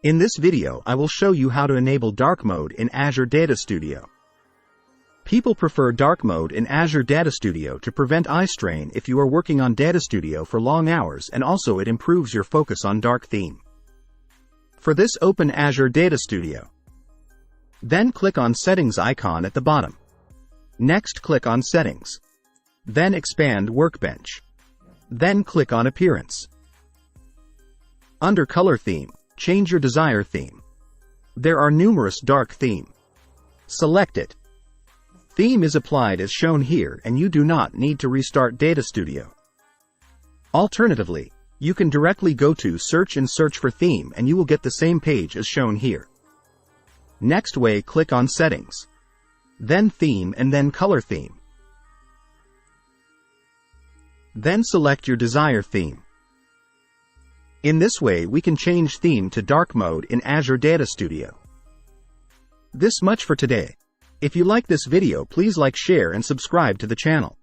In this video I will show you how to enable dark mode in Azure Data Studio. People prefer dark mode in Azure Data Studio to prevent eye strain if you are working on Data Studio for long hours, and also it improves your focus on dark theme. For this, open Azure Data Studio. Then click on Settings icon at the bottom. Next click on Settings. Then expand Workbench. Then click on Appearance. Under Color Theme, change your desired theme. There are numerous dark theme. Select it. Theme is applied as shown here, and you do not need to restart Data Studio. Alternatively, you can directly go to Search and search for theme, and you will get the same page as shown here. Next way, click on Settings. Then Theme and then Color Theme. Then select your desired theme. In this way we can change theme to dark mode in Azure Data Studio. This much for today. If you like this video, please like, share and subscribe to the channel.